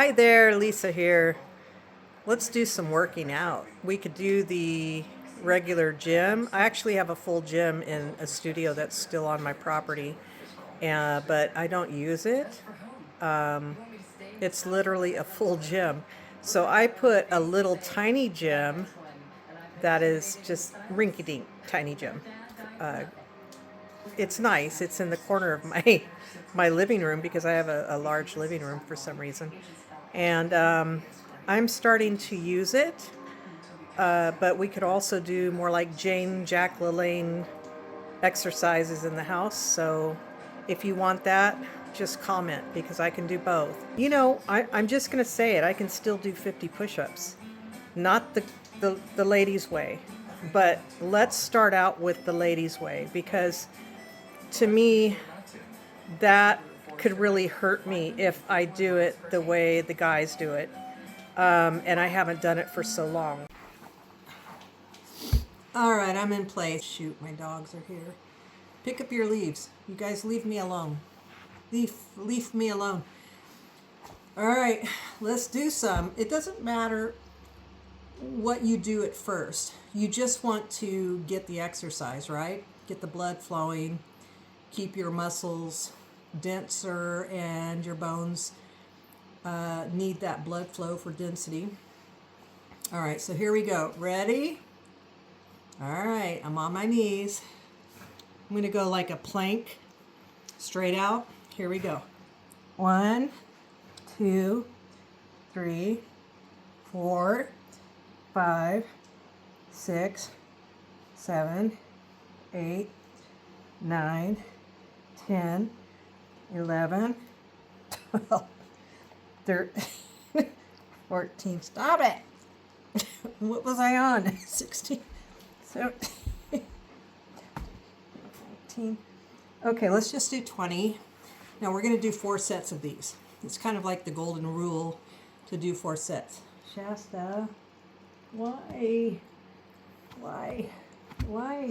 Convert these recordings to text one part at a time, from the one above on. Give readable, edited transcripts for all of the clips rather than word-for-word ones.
Hi there, Lisa here. Let's do some working out. We could do the regular gym. I actually have a full gym in a studio that's still on my property, but I don't use it. It's literally a full gym. So I put a little tiny gym that is just rinky-dink tiny gym. It's nice. It's in the corner of my living room because I have a large living room for some reason, and I'm starting to use it. But we could also do more like Jack LaLanne exercises in the house. So if you want that, just comment because I can do both. I'm just going to say it. I can still do 50 push-ups. Not the ladies' way, but let's start out with the ladies' way because to me, that could really hurt me if I do it the way the guys do it. And I haven't done it for so long. All right, I'm in place. Shoot, my dogs are here. Pick up your leaves. You guys leave me alone. Leave me alone. All right, let's do some. It doesn't matter what you do at first. You just want to get the exercise, right? Get the blood flowing, keep your muscles denser, and your bones need that blood flow for density. All right, so here we go. Ready? All right, I'm on my knees. I'm going to go like a plank, straight out. Here we go. 1, 2, 3, 4, 5, 6, 7, 8, 9, 10, 11, 12, 13, 14. Stop it. What was I on? 16, 17, 18. Okay, let's just do 20. Now we're going to do 4 sets of these. It's kind of like the golden rule to do 4 sets. Shasta, why? Why,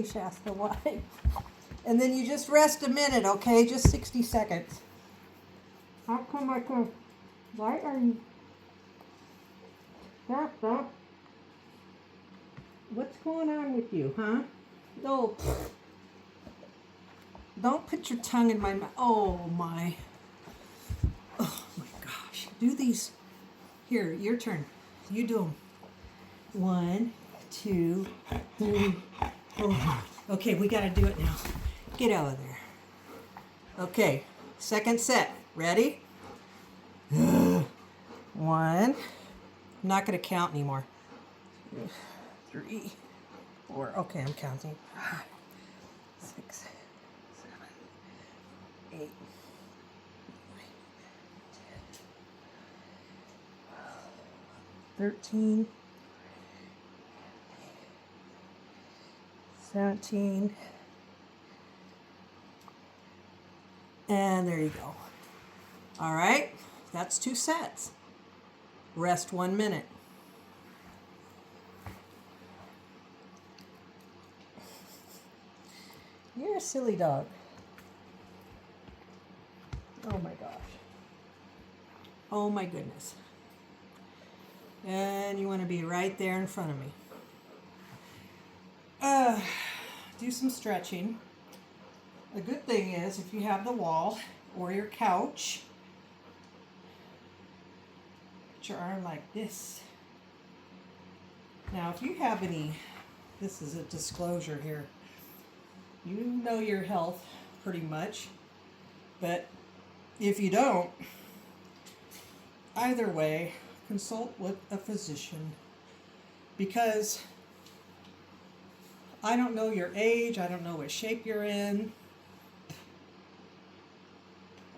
Shasta, why? And then you just rest a minute, okay? Just 60 seconds. How come I can... Why are you... Shasta? What's going on with you, huh? No. Don't put your tongue in my mouth. Oh my gosh. Do these. Here, your turn. You do them. 1, 2, 3, 4. Okay, we got to do it now. Get out of there. Okay, second set. Ready? 1. I'm not going to count anymore. 3, 4. Okay, I'm counting. 6, 8, 9, 10, 13, 17, and there you go. All right, that's 2 sets. Rest 1 minute. You're a silly dog. Oh my gosh. Oh my goodness. And you want to be right there in front of me. Do some stretching. The good thing is if you have the wall or your couch, put your arm like this. Now if you have any, this is a disclosure here, you know your health pretty much, but if you don't, either way, consult with a physician because I don't know your age, I don't know what shape you're in.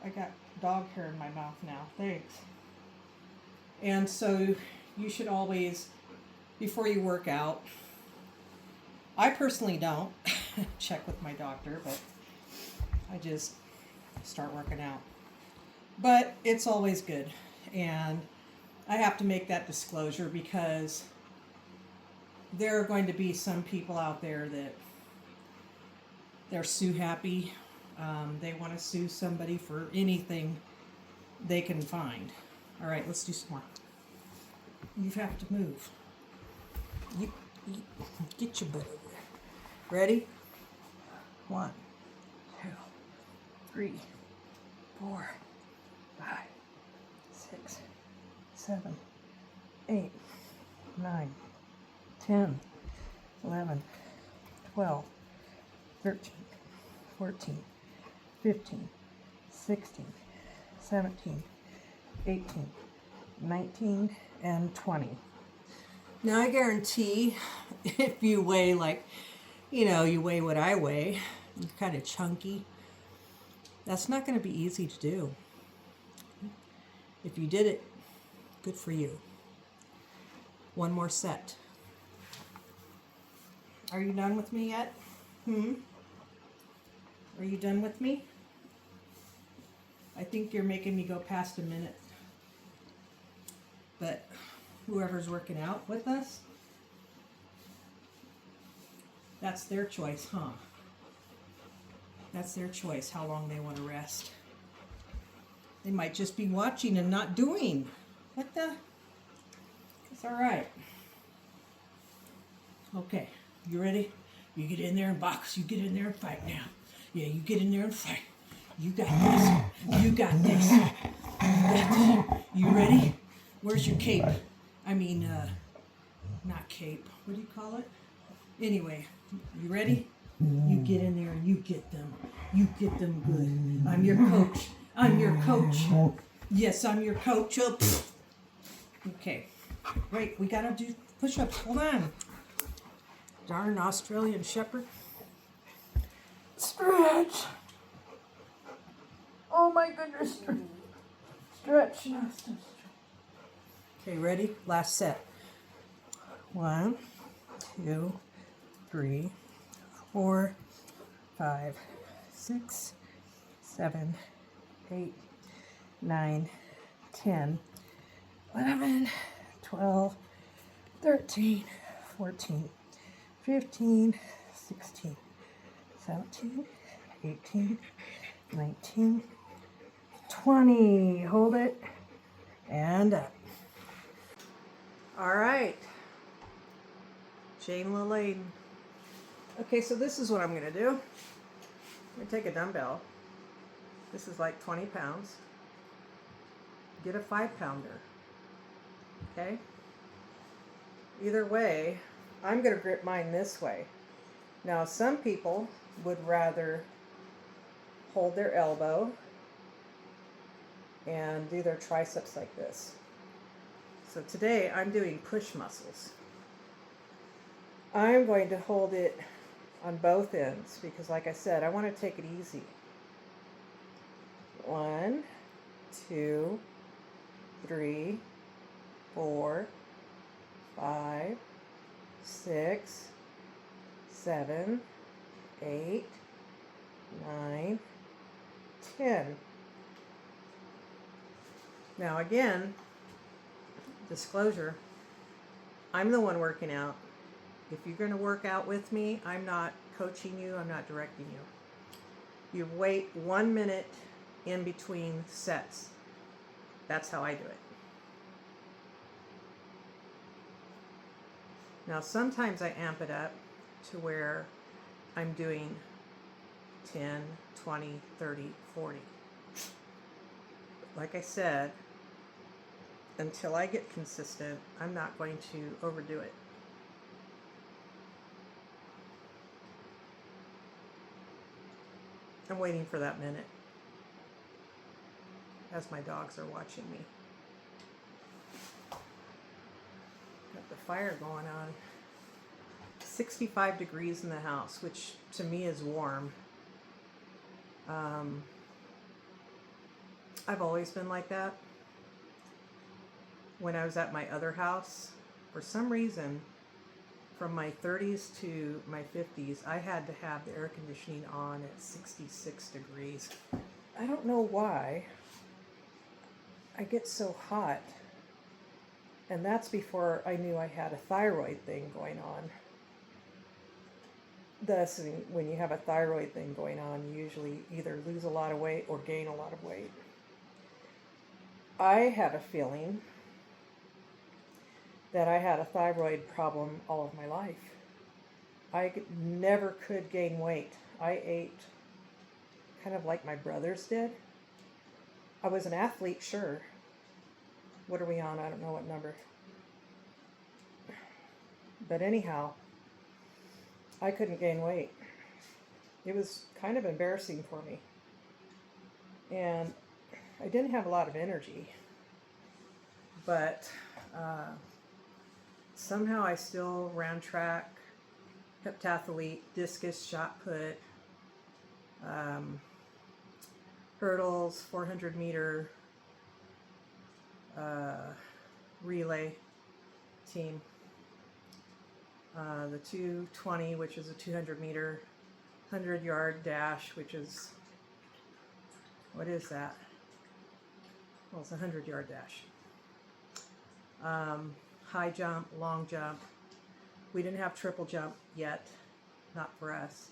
I got dog hair in my mouth now, thanks. And so you should always, before you work out, I personally don't check with my doctor, but I just start working out. But it's always good, and I have to make that disclosure because there are going to be some people out there that they're sue happy. They want to sue somebody for anything they can find. All right, let's do some more. You have to move. You get your butt over there. Ready? 1, 2, 3, 4, 5, 6, 7, 8, 9, 10, 11, 12, 13, 14, 15, 16, 17, 18, 19, and 20. Now I guarantee if you weigh like, you weigh what I weigh, you're kind of chunky, that's not going to be easy to do. If you did it, good for you. One more set. Are you done with me yet? Are you done with me? I think you're making me go past a minute. But whoever's working out with us, that's their choice, huh? That's their choice, how long they want to rest. They might just be watching and not doing. What the? It's all right. Okay, you ready? You get in there and box. You get in there and fight now. Yeah, you get in there and fight. You got this. You got this. You got this. You ready? Where's your cape? I mean, not cape. What do you call it? Anyway, you ready? You get in there and you get them. You get them good. I'm your coach. I'm your coach. Yes, I'm your coach. Oh, okay. Wait, we gotta do push-ups. Hold on. Darn Australian Shepherd. Stretch. Oh my goodness. Stretch. Okay, ready? Last set. 1, 2, 3, 4, 5, 6, 7, 8, 9, 10, 11, 12, 13, 14, 15, 16, 17, 18, 19, 20. Hold it. And up. All right. Jane Lillane. Okay, so this is what I'm going to do. I'm going to take a dumbbell. This is like 20 pounds. Get a 5-pounder. Okay? Either way, I'm going to grip mine this way. Now, some people would rather hold their elbow and do their triceps like this. So today I'm doing push muscles. I'm going to hold it on both ends because, like I said, I want to take it easy. 1, 2, 3, 4, 5, 6, 7, 8, 9, 10. Now again, disclosure, I'm the one working out. If you're going to work out with me, I'm not coaching you, I'm not directing you. You wait 1 minute in between sets. That's how I do it. Now sometimes I amp it up to where I'm doing 10, 20, 30, 40. Like I said, until I get consistent, I'm not going to overdo it. I'm waiting for that minute as my dogs are watching me. Got the fire going on. 65 degrees in the house, which to me is warm. I've always been like that. When I was at my other house, for some reason, from my 30s to my 50s, I had to have the air conditioning on at 66 degrees. I don't know why I get so hot. And that's before I knew I had a thyroid thing going on. Thus, when you have a thyroid thing going on, you usually either lose a lot of weight or gain a lot of weight. I had a feeling that I had a thyroid problem all of my life. Never could gain weight. I ate kind of like my brothers did. I was an athlete, sure. What are we on? I don't know what number. But anyhow, I couldn't gain weight. It was kind of embarrassing for me. And I didn't have a lot of energy. But somehow I still ran track, heptathlete, discus, shot put, hurdles, 400 meter relay team. The 220, which is a 200 meter, 100-yard dash, which is, what is that? Well, it's a 100-yard dash. High jump, long jump. We didn't have triple jump yet, not for us.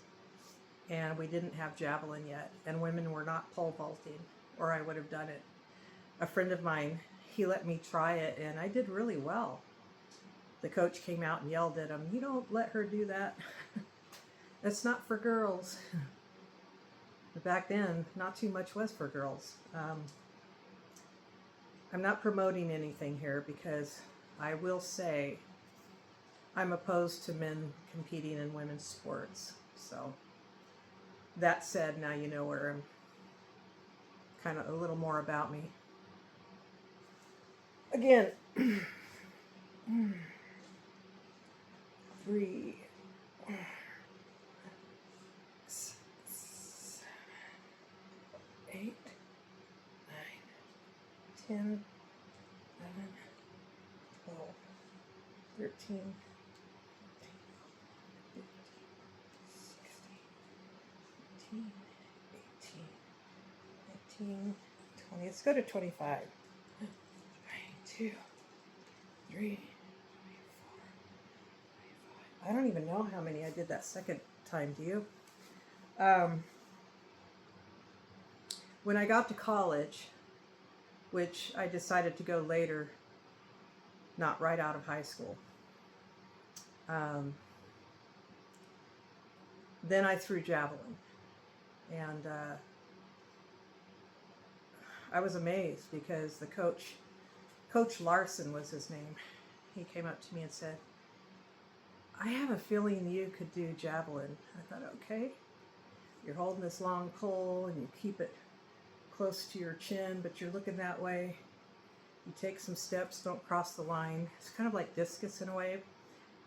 And we didn't have javelin yet. And women were not pole vaulting, or I would have done it. A friend of mine, he let me try it, and I did really well. The coach came out and yelled at him, "You don't let her do that. That's not for girls." But back then, not too much was for girls. I'm not promoting anything here because I will say I'm opposed to men competing in women's sports. So that said, now you know where I'm kind of a little more about me. Again, 3, 6, 7, 8, 9, 10, 11, 12, 13, 14, 15, 16, 17, 18, 19, 20. Let's go to 25. 2, 3, 4. I don't even know how many I did that second time. Do you? When I got to college, which I decided to go later, not right out of high school, then I threw javelin. And I was amazed because the coach, Coach Larson was his name, he came up to me and said, "I have a feeling you could do javelin." I thought, okay, you're holding this long pole and you keep it close to your chin, but you're looking that way. You take some steps, don't cross the line. It's kind of like discus in a way,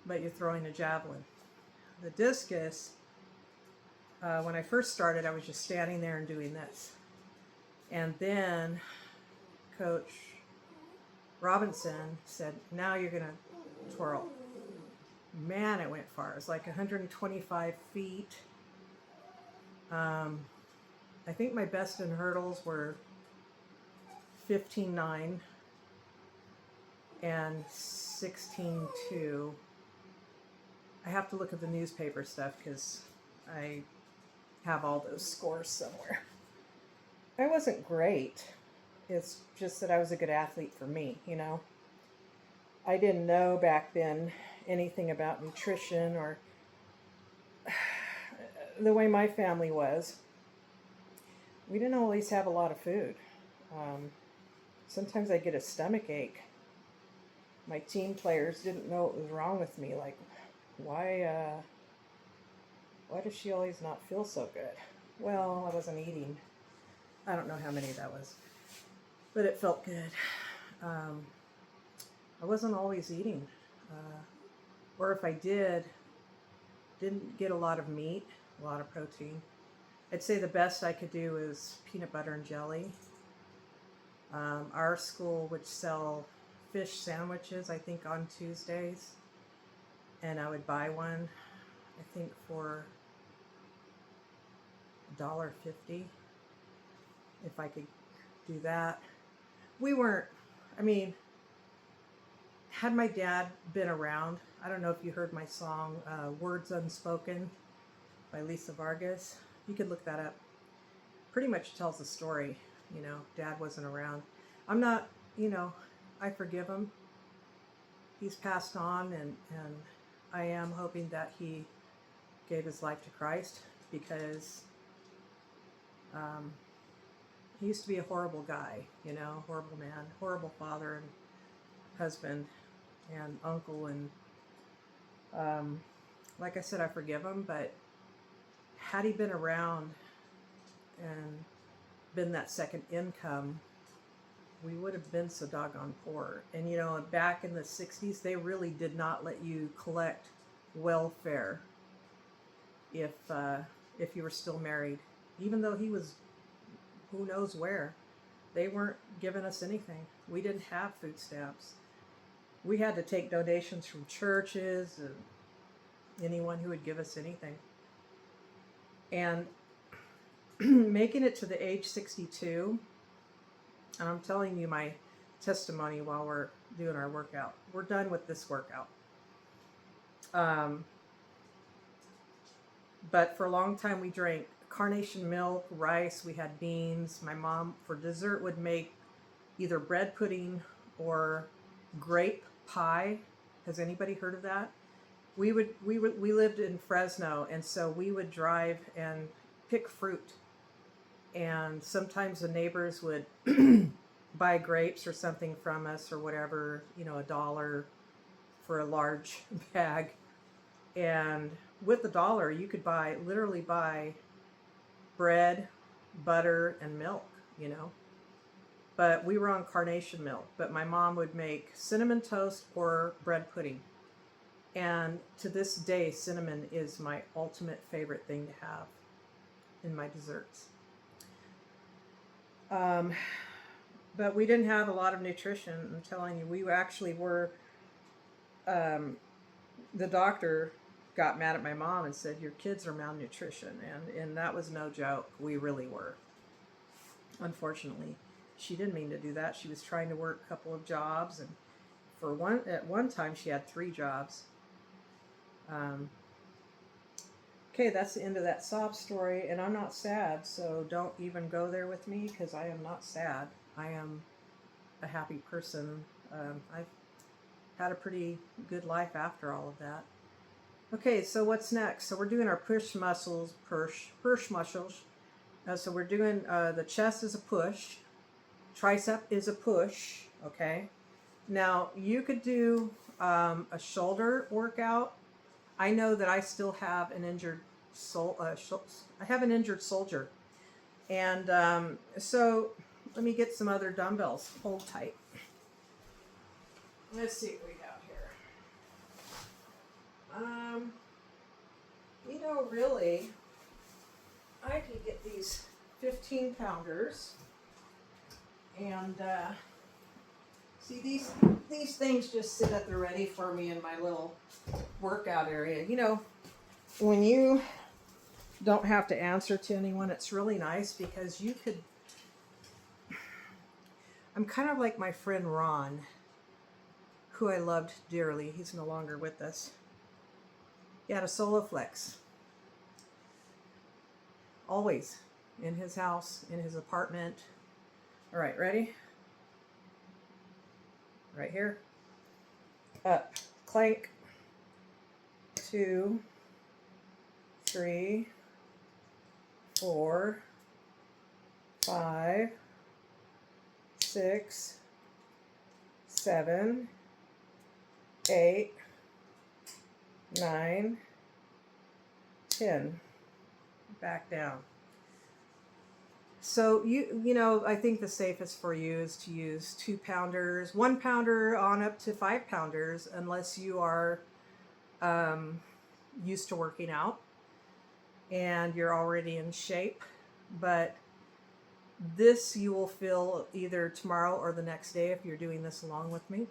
but you're throwing a javelin. The discus, when I first started, I was just standing there and doing this. And then Coach Robinson said, "Now you're going to twirl." Man, it went far. It was like 125 feet. I think my best in hurdles were 15.9 and 16.2. I have to look at the newspaper stuff because I have all those scores somewhere. I wasn't great. It's just that I was a good athlete for me, you know. I didn't know back then anything about nutrition or the way my family was. We didn't always have a lot of food. Sometimes I'd get a stomach ache. My team players didn't know what was wrong with me. Like, why does she always not feel so good? Well, I wasn't eating. I don't know how many that was, but it felt good. I wasn't always eating, or if I didn't get a lot of meat, a lot of protein. I'd say the best I could do is peanut butter and jelly. Our school would sell fish sandwiches, I think, on Tuesdays, and I would buy one, I think, for $1.50 if I could do that. We weren't, I mean, had my dad been around, I don't know if you heard my song, Words Unspoken by Lisa Vargas. You could look that up. Pretty much tells the story, you know, Dad wasn't around. I'm not, you know, I forgive him. He's passed on, and I am hoping that he gave his life to Christ, because um, he used to be a horrible guy, you know, horrible man, horrible father and husband and uncle. And like I said, I forgive him, but had he been around and been that second income, we would have been so doggone poor. And you know, back in the 60s, they really did not let you collect welfare if you were still married, even though he was who knows where. They weren't giving us anything. We didn't have food stamps. We had to take donations from churches and anyone who would give us anything. And making it to the age 62, and I'm telling you my testimony while we're doing our workout. We're done with this workout. But for a long time we drank carnation milk, rice, we had beans. My mom for dessert would make either bread pudding or grape pie. Has anybody heard of that? We lived in Fresno, and so we would drive and pick fruit. And sometimes the neighbors would buy grapes or something from us or whatever, you know, $1 for a large bag. And with $1, you could literally buy bread, butter, and milk, you know. But we were on carnation milk. But my mom would make cinnamon toast or bread pudding. And to this day, cinnamon is my ultimate favorite thing to have in my desserts. But we didn't have a lot of nutrition. I'm telling you, we actually were, the doctor got mad at my mom and said, your kids are malnutrition. And that was no joke. We really were. Unfortunately, she didn't mean to do that. She was trying to work a couple of jobs. And at one time she had 3 jobs. Okay, that's the end of that sob story, and I'm not sad, so don't even go there with me, because I am not sad. I am a happy person. I've had a pretty good life after all of that. Okay, so what's next? So we're doing our push muscles. So we're doing the chest is a push, tricep is a push. Okay, now you could do a shoulder workout. I know that I still have an injured I have an injured soldier, and so let me get some other dumbbells. Hold tight. Let's see what we got here. You know, really, I could get these 15-pounders, and see, these things just sit at the ready for me in my little workout area. You know, when you don't have to answer to anyone, it's really nice, because you could, I'm kind of like my friend Ron, who I loved dearly. He's no longer with us. He had a Soloflex. Always in his house, in his apartment. All right, ready? Right here. Up. Clank. 2, 3, 4, 5, 6, 7, 8, 9, 10. Back down. So you know, I think the safest for you is to use 2-pounders, 1-pounder on up to 5-pounders, unless you are used to working out and you're already in shape. But this you will feel either tomorrow or the next day if you're doing this along with me.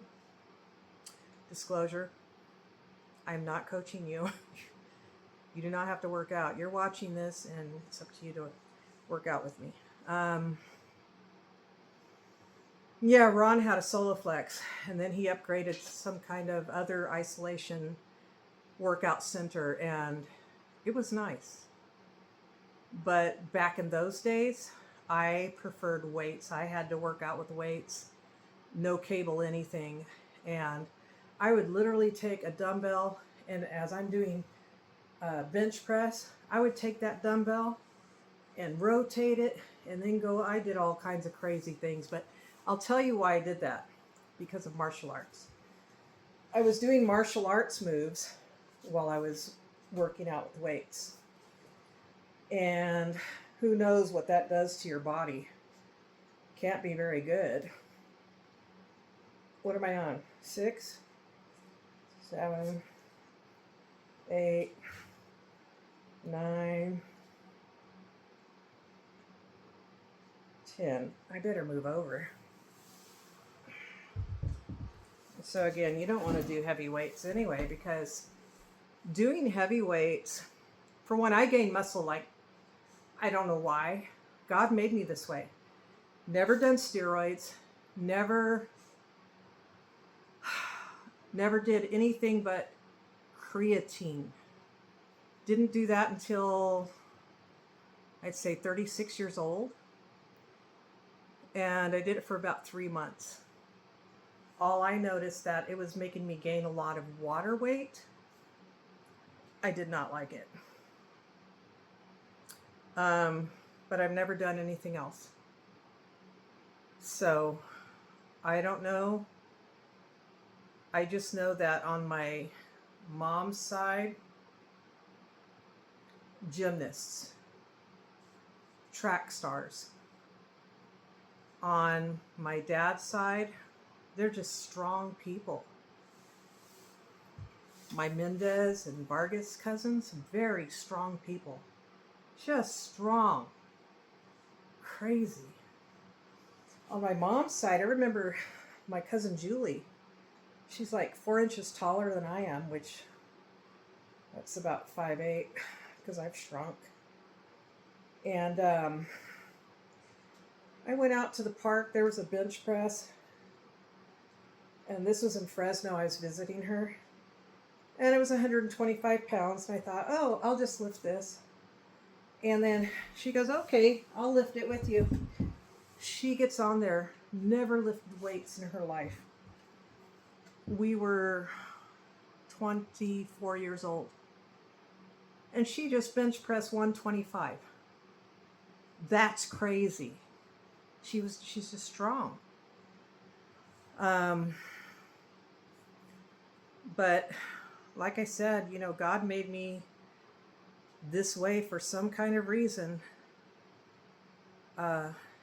Disclosure, I'm not coaching you. You do not have to work out. You're watching this, and it's up to you to work out with me. Yeah, Ron had a Soloflex, and then he upgraded to some kind of other isolation workout center, and it was nice. But back in those days, I preferred weights. I had to work out with weights, no cable, anything. And I would literally take a dumbbell, and as I'm doing bench press, I would take that dumbbell and rotate it and then go. I did all kinds of crazy things, but I'll tell you why I did that, because of martial arts. I was doing martial arts moves while I was working out with weights. And who knows what that does to your body? Can't be very good. What am I on? 6, 7, 8, 9, 10. I better move over. So again, you don't want to do heavy weights anyway, because doing heavy weights, for one, I gain muscle like, I don't know why. God made me this way. Never done steroids, never did anything but creatine. Didn't do that until I'd say 36 years old. And I did it for about 3 months. All I noticed that it was making me gain a lot of water weight. I did not like it. But I've never done anything else. So I don't know. I just know that on my mom's side, gymnasts, track stars. On my dad's side, they're just strong people. My Mendez and Vargas cousins, very strong people. Just strong. Crazy. On my mom's side, I remember my cousin Julie. She's like 4 inches taller than I am, which that's about 5'8", because I've shrunk. And I went out to the park. There was a bench press. And this was in Fresno. I was visiting her. And it was 125 pounds. And I thought, oh, I'll just lift this. And then she goes, okay, I'll lift it with you. She gets on there, never lifted weights in her life. We were 24 years old. And she just bench pressed 125. That's crazy. She's just strong. But like I said, you know, God made me this way for some kind of reason.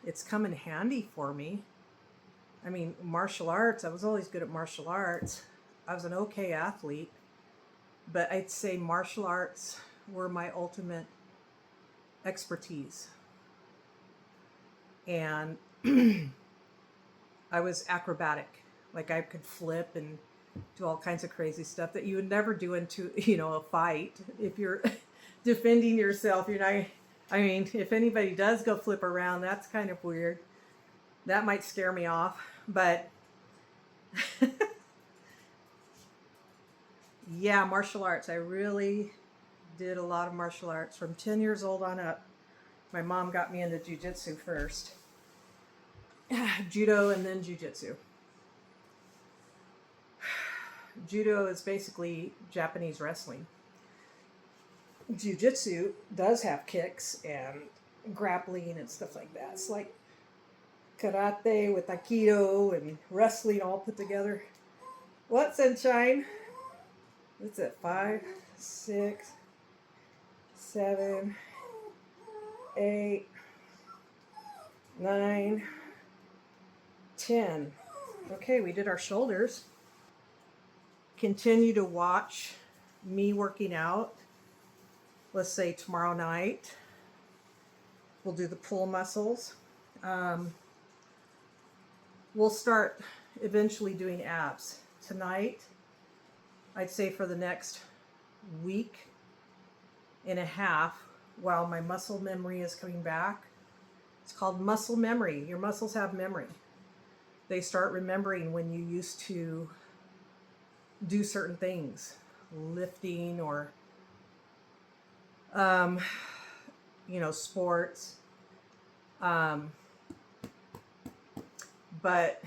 It's come in handy for me. I mean, martial arts, I was always good at martial arts. I was an okay athlete, but I'd say martial arts were my ultimate expertise. And I was acrobatic. Like I could flip and do all kinds of crazy stuff that you would never do into, you know, a fight. If you're defending yourself, you're not, I mean, if anybody does go flip around, that's kind of weird. That might scare me off, but yeah, martial arts. I really did a lot of martial arts from 10 years old on up. My mom got me into jiu-jitsu first. Judo and then jiu-jitsu. Judo is basically Japanese wrestling. Jiu-jitsu does have kicks and grappling and stuff like that. It's like karate with aikido and wrestling all put together. What, sunshine? What's it? 5, 6, 7, 8, 9, 10. Okay, we did our shoulders. Continue to watch me working out. Let's say tomorrow night, we'll do the pull muscles. We'll start eventually doing abs. Tonight, I'd say for the next week and a half, while my muscle memory is coming back, it's called muscle memory. Your muscles have memory. They start remembering when you used to do certain things, lifting or you know, sports. But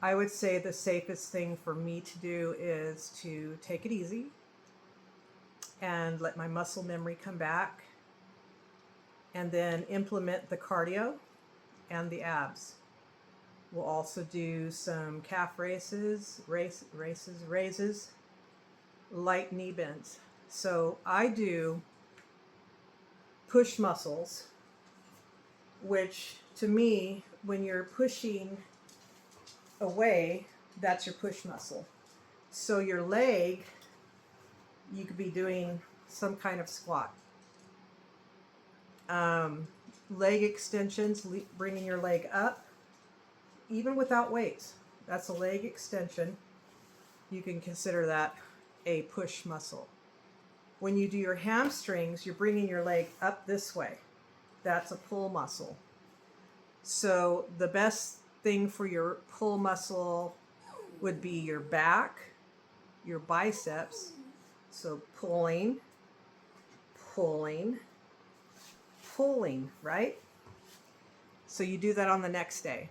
I would say the safest thing for me to do is to take it easy and let my muscle memory come back, and then implement the cardio and the abs. We'll also do some calf raises, light knee bends. So I do push muscles, which to me, when you're pushing away, that's your push muscle. So your leg, you could be doing some kind of squat. Leg extensions, bringing your leg up, even without weights. That's a leg extension. You can consider that a push muscle. When you do your hamstrings, you're bringing your leg up this way. That's a pull muscle. So the best thing for your pull muscle would be your back, your biceps. So pulling, pulling, pulling, right? So you do that on the next day.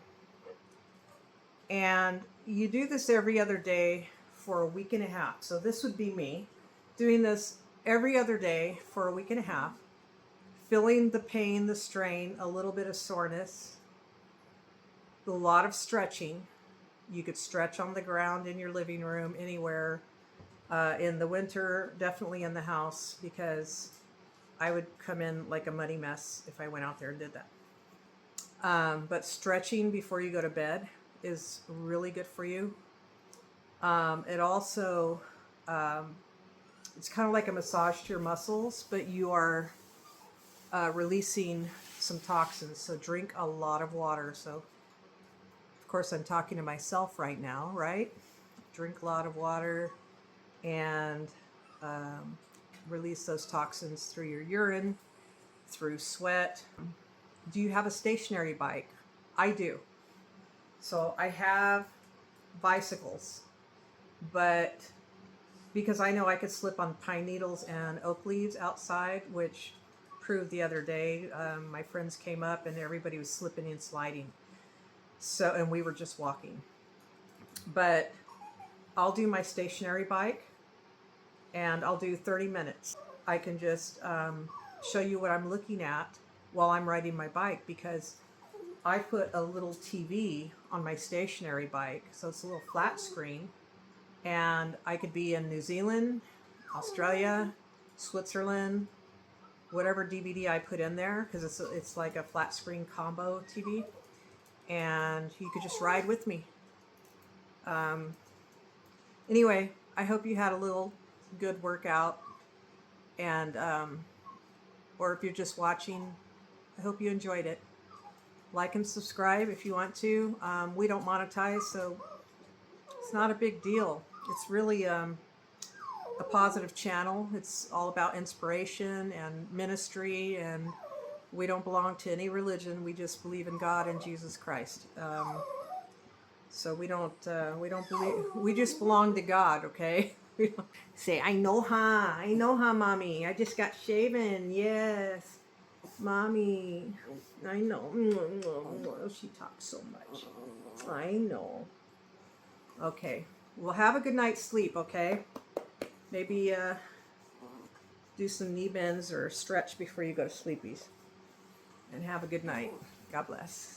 And you do this every other day for a week and a half. So this would be me doing this every other day for a week and a half, feeling the pain, the strain, a little bit of soreness, a lot of stretching. You could stretch on the ground in your living room, anywhere. In the winter, definitely in the house, because I would come in like a muddy mess if I went out there and did that. But stretching before you go to bed is really good for you. It also, it's kind of like a massage to your muscles, but you are releasing some toxins. So drink a lot of water. So, of course, I'm talking to myself right now, right? Drink a lot of water and release those toxins through your urine, through sweat. Do you have a stationary bike? I do. So I have bicycles, but because I know I could slip on pine needles and oak leaves outside, which proved the other day, my friends came up and everybody was slipping and sliding. So, and we were just walking. But I'll do my stationary bike and I'll do 30 minutes. I can just show you what I'm looking at while I'm riding my bike, because I put a little TV on my stationary bike. So it's a little flat screen, and I could be in New Zealand, Australia, Switzerland, whatever DVD I put in there, because it's like a flat screen combo TV, and you could just ride with me. Anyway, I hope you had a little good workout, and or if you're just watching, I hope you enjoyed it. Like and subscribe if you want to. We don't monetize, so it's not a big deal. It's really a positive channel. It's all about inspiration and ministry, and we don't belong to any religion. We just believe in God and Jesus Christ. So we don't believe. We just belong to God. Okay. Say, I know, mommy. I just got shaven. Yes, mommy. I know. She talks so much. I know. Okay. Well, have a good night's sleep, okay? Maybe do some knee bends or stretch before you go to sleepies. And have a good night. God bless.